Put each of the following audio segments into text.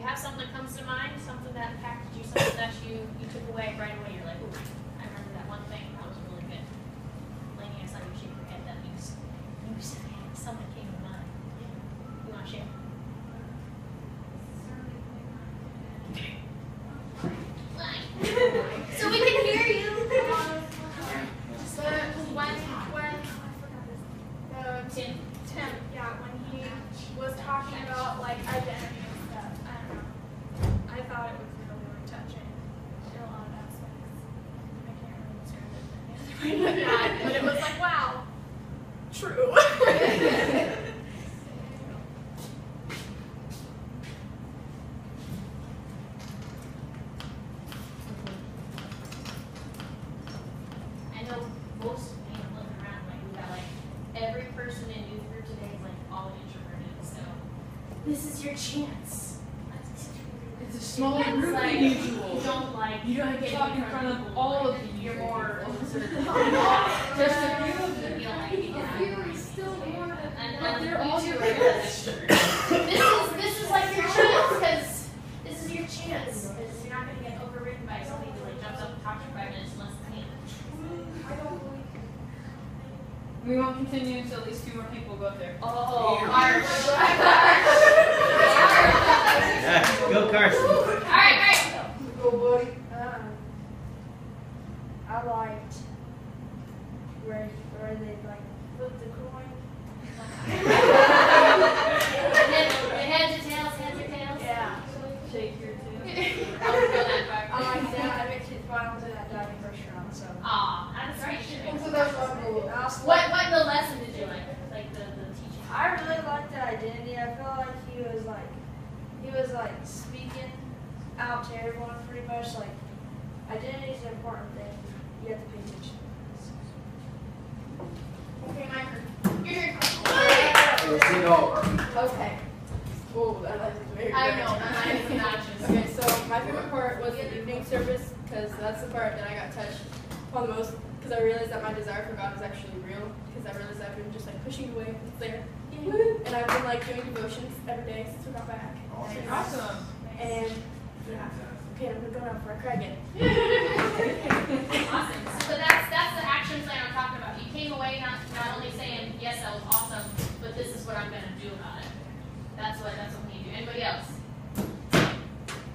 have something that comes to mind, something that impacted you, something that you took away right away. You're like, ooh, I remember that one thing. That was really good. Lainey, I saw you shake your head. That means something came to mind. You want to share? So we can hear you. Tim, yeah, when he was talking about like identity and stuff, I don't know. I thought it was really touching in a lot of aspects. I can't really describe it that, but it was like, wow, true. I know most looking around, like we got like every person in youth group today is like all introverted, so this is your chance. It's a smaller group like, than usual. You don't like You don't get talk in front of all of the you're more just a few of them. you don't like it. You're still more. And they're all your this is like your chance, because this is your chance. Because you're not going to get overridden by somebody who like jumps up and talks for 5 minutes and lets the hand. We won't continue until at least 2 more people go up there. Oh, Yeah, go Carson. Alright, great. Go, buddy. I liked where they like flip the coin. Heads or tails, heads or tails? Yeah. Shake your tail. I would go that far. I like that. I made it finals in that diving first round. So. Aw, that's right. So that's what cool. What the lesson did you like? Like the teaching? I really liked the identity. I felt like he was like speaking out to everyone pretty much. Like identity is an important thing. You have to pay attention. Okay, my turn. Your turn. Okay. Oh, that was very I good. know, I'm obnoxious. Okay, so my favorite part was the evening service because that's the part that I got touched on the most because I realized that my desire for God was actually real because I realized I've been just like pushing away, it's there. And I've been like doing devotions every day since we got back. Awesome. And yeah. Okay, I'm going out for a cry again. Awesome. So that's the action plan I'm talking about. You came away not only saying, yes, that was awesome, but this is what I'm going to do about it. That's what we need to do. Anybody else?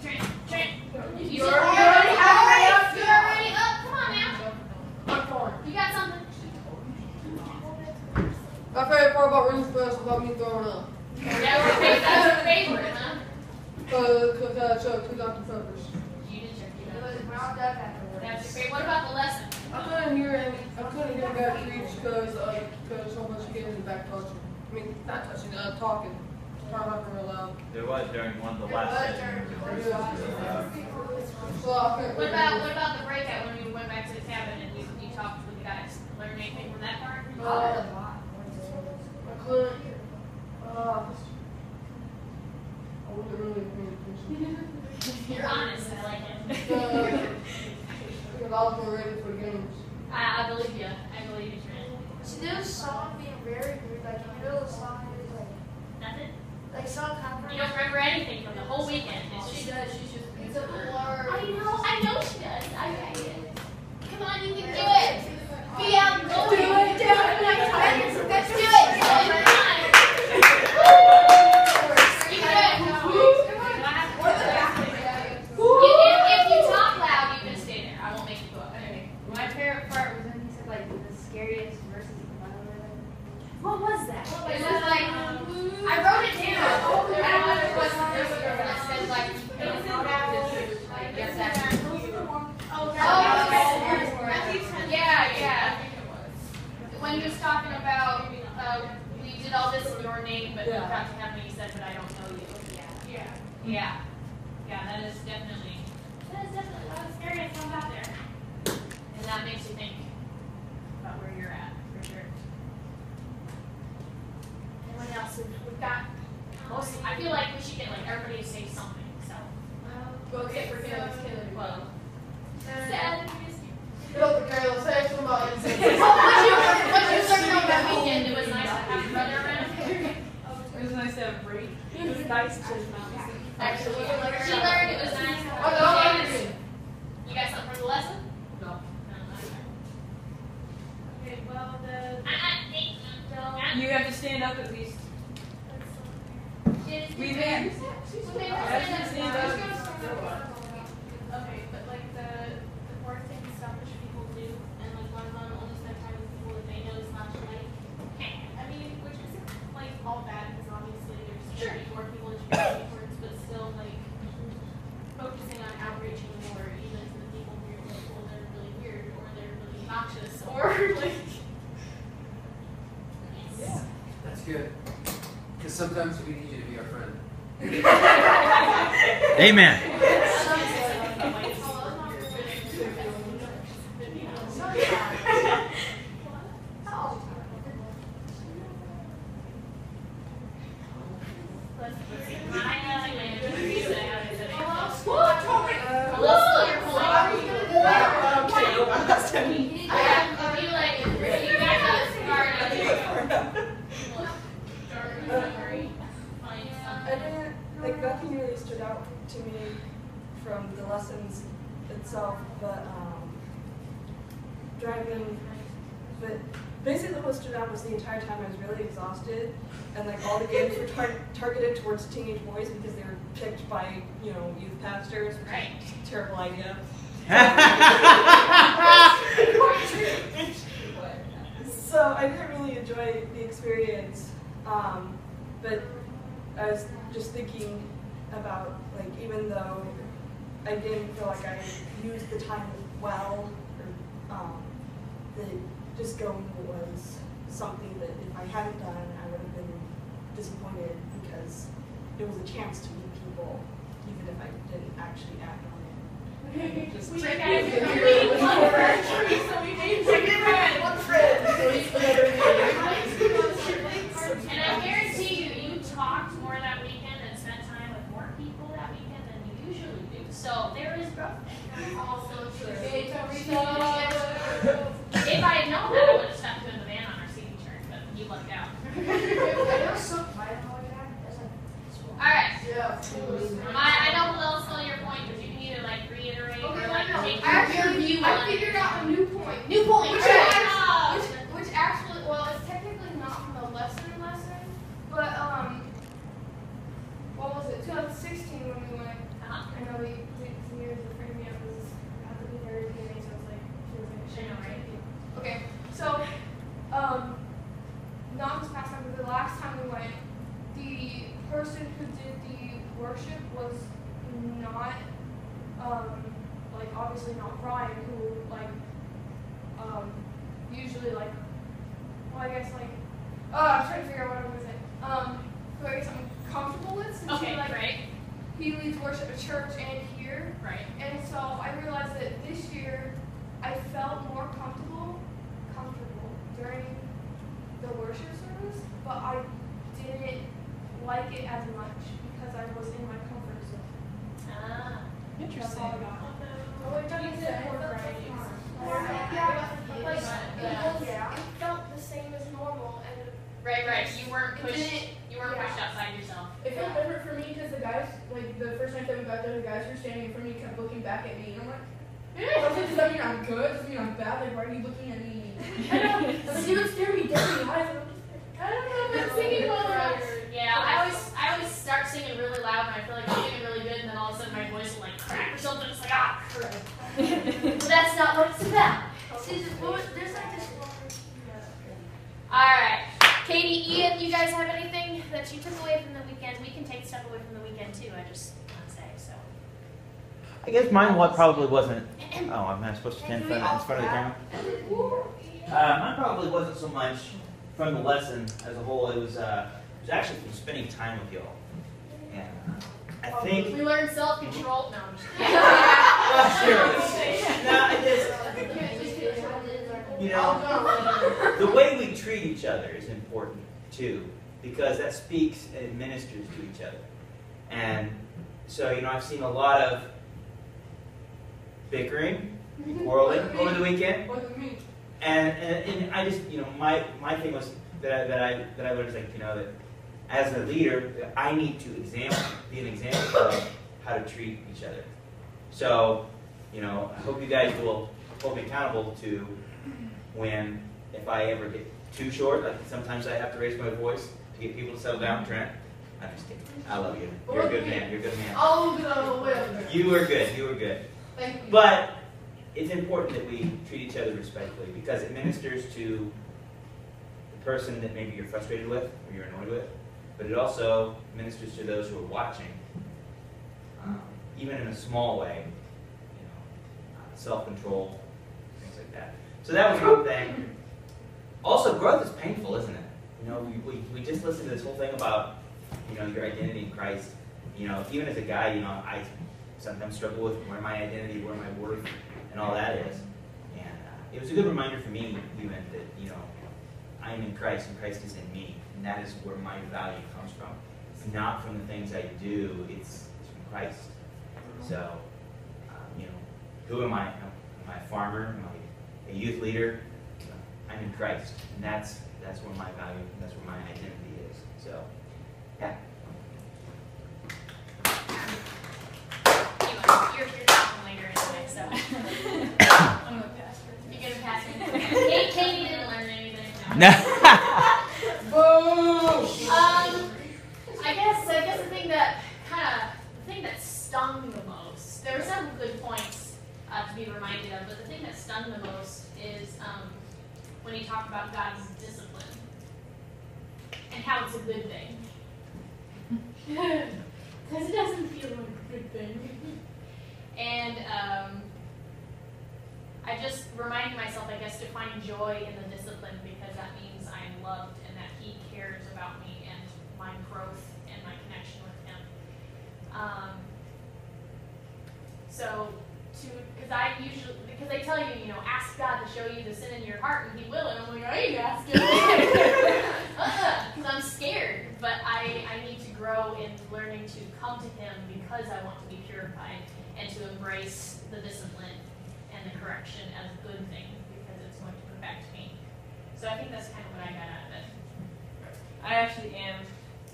Trent. You're already up. Come on now. You got something? My favorite part about Winterfest is about me throwing up. That's your favorite, huh? Because I choked 2 Dr. Peppers. You did check it It out. was wound up afterwards. That's your favorite. What about the lesson? I couldn't hear God preach because so much kids in the back touching. I mean, not touching, talking. Talking real loud. There was during one of the last sessions. What about the breakout when we went back to the cabin and you talked with the guys? Learn anything from that part? I couldn't. I wasn't really paying attention. You're honest. I like it. Because I was more ready for the games. I believe you. I believe you, Trent. See, this song being very weird. Like in the middle of the song, it was Nothing? like song comfort. You don't remember anything from the whole weekend. She does, she's just It's a blur. I know she does. I get it. Come on, you can do it. Be outgoing. Do it. Let's do it. Come on. You can do it. If you talk loud, you can stay there. I won't make you go up. Okay. My favorite part was when he said like the scariest verses of the Bible. What was that? It was like I wrote it down. I don't know if it was that said like yes, that's yeah. When he was talking about we did all this in your name, but you got to have me, he said, but I don't know you. Yeah. That is definitely a lot of scary that comes out there, and that makes you think about where you're at for sure. Anyone else? We've got most. I feel like we should get like everybody to say something. So. Well, except for him, it's killing me. Sad. Get up the Kayla, say somebody. What you learn about that weekend? It was nice to have your brother around. It was nice nice to have a break. It was nice to Actually, Yeah. she learned it was nice. You got something for the lesson? No. Okay, well, You have to stand up at least. We made. Okay, but like the more things selfish people do, and like one of them only spend time with people that they know slash like. I mean, which isn't like all bad because obviously there's more people introducing towards, but still like focusing on outreaching more even to the people who you're like, well, they're really weird or they're really obnoxious or like. Yeah, that's good. Because sometimes we need you to be our friend. Amen. Like nothing really stood out to me from the lessons itself, but driving. But basically, what stood out was the entire time I was really exhausted, and like all the games were targeted towards teenage boys because they were picked by youth pastors. Right. Terrible idea. So I didn't really enjoy the experience, but I was just thinking about, like, even though I didn't feel like I used the time well, or that just going was something that if I hadn't done, I would have been disappointed because it was a chance to meet people, even if I didn't actually act on it. Just We made one friend. And I guarantee you, you talked more that weekend and spent time with more people that weekend than you usually do. So there is growth. Also true. If I had known that, I would have stuck to the van on our seating chart, but you lucked out. Alright. I know Will stole your point, but you can either like reiterate or like take your view on I it. figured out a new point. New point. Which actually, well, it's technically not from the lesson, but what was it? 2016 when we went. I know we years of freaking me out because I have to be very beginning, so it's like she was like, I know, right? Okay, so not this past time, but the last time we went, the person who did the worship was not like obviously not Brian, who like usually like, well, I guess like, I'm trying to figure out what I'm gonna say. Who I guess I'm comfortable with since Okay, he like right. he leads worship at church and here. Right. And so I realized that this year I felt more comfortable during the worship service, but I didn't like it as much because I was in my comfort zone. That's all I got. It felt the same as normal, and Right. You weren't pushed outside yourself. It felt different for me because the guys, like the first night that we got there, the guys were standing in front of me, kept looking back at me, and I'm like, I was like, does that mean I'm good? Does that mean I'm bad? Like, why are you looking at me? I know. Like, you would stare me dead in the eyes. I don't know, but singing well enough. Yeah, I always start singing really loud and I feel like I'm singing really good, and then all of a sudden my voice will like crack or something. It's like, crap. But that's not what it's about. There's like this. Alright. Katie, Ian, you guys have anything that you took away from the weekend? We can take stuff away from the weekend too, I just want to say, so. I guess mine probably wasn't. Oh, am I supposed to stand in front of the camera? Mine probably wasn't so much from the lesson as a whole. It was actually from spending time with y'all. And I think. We learned self-control. No, I'm just kidding. No, I just. The way we treat each other is important too, because that speaks and ministers to each other. And so, I've seen a lot of bickering, quarreling over the weekend. And I just, my thing was that I learned is like, that as a leader, I need to be an example of how to treat each other. So, you know, I hope you guys will hold me accountable to when, if I ever get too short, like sometimes I have to raise my voice to get people to settle down. Trent, I'm just kidding. I love you. You're a good man. You're a good man. I'll get on the whip. You were good. You were good. Thank you. But it's important that we treat each other respectfully because it ministers to the person that maybe you're frustrated with or you're annoyed with, but it also ministers to those who are watching, even in a small way, you know, self-control, things like that. So that was one thing. Also, growth is painful, isn't it? You know, we just listened to this whole thing about, you know, your identity in Christ. You know, even as a guy, you know, I sometimes struggle with where my identity, where my worth, and all that is. And it was a good reminder for me, even that, you know, I am in Christ and Christ is in me, and that is where my value comes from. It's not from the things I do; it's from Christ. So, you know, who am I? Am I a farmer? Am I a youth leader? I'm in Christ, and that's where my value, that's where my identity is. So, yeah. You're talking later anyway, so. I'm gonna pass her. You're gonna pass me. Katie didn't learn anything. No. Boo! I guess the thing that stung the most. There were some good points to be reminded of, but the thing that stung the most is when he talked about God's discipline and how it's a good thing. Because it doesn't feel like a good thing. And I just reminded myself, I guess, to find joy in the discipline because that means I'm loved and that He cares about me and my growth and my connection with Him. Because they tell you, you know, ask God to show you the sin in your heart and He will, and I'm like, I ain't asking. Because I'm scared, but I need to grow in learning to come to Him because I want to be purified and to embrace the discipline and the correction as a good thing because it's going to perfect me. So I think that's kind of what I got out of it. I actually am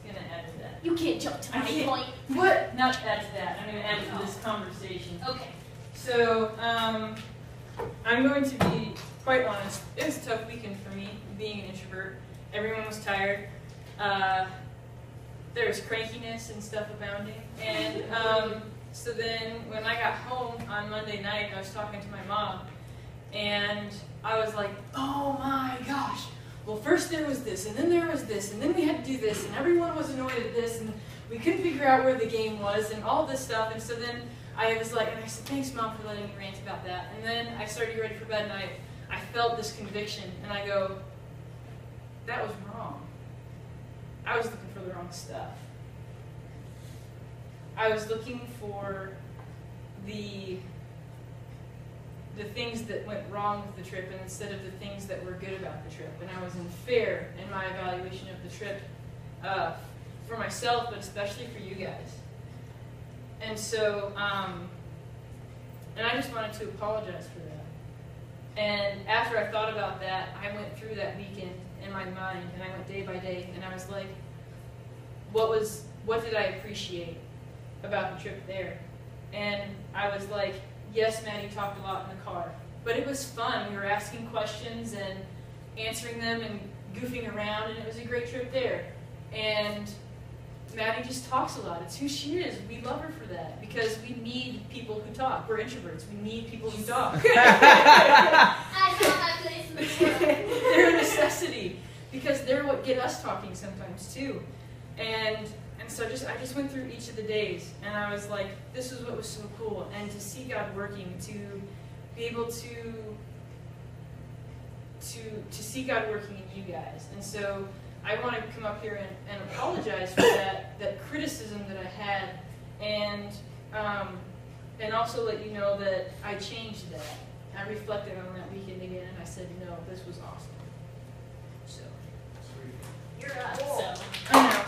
gonna add to that. You can't jump to I my can't. point. What? Not add to that. I'm gonna add to this conversation. Okay. So, I'm going to be quite honest. It was a tough weekend for me, being an introvert. Everyone was tired. There was crankiness and stuff abounding. And so then when I got home on Monday night, I was talking to my mom, and I was like, oh my gosh. Well, first there was this, and then there was this, and then we had to do this, and everyone was annoyed at this, and we couldn't figure out where the game was, and all this stuff. And so then I was like, and I said, thanks, Mom, for letting me rant about that. And then I started getting ready for bed, and I felt this conviction, and I go, that was wrong. I was looking for the wrong stuff. I was looking for the things that went wrong with the trip instead of the things that were good about the trip. And I was unfair in my evaluation of the trip for myself, but especially for you guys. And so, and I just wanted to apologize for that. And after I thought about that, I went through that weekend in my mind, and I went day by day, and I was like, what did I appreciate about the trip there? And I was like, yes, Maddie talked a lot in the car, but it was fun. We were asking questions and answering them and goofing around, and it was a great trip there. And Maddie just talks a lot. It's who she is. We love her for that because we need people who talk. We're introverts. We need people who talk. I found my place in the world. They're a necessity because they're what get us talking sometimes too. And so I just went through each of the days, and I was like, this is what was so cool. And to see God working, to be able to see God working in you guys. And so I want to come up here and apologize for that criticism that I had, and also let you know that I changed that. I reflected on that weekend again, and I said, no, this was awesome. So You're us. So. I know.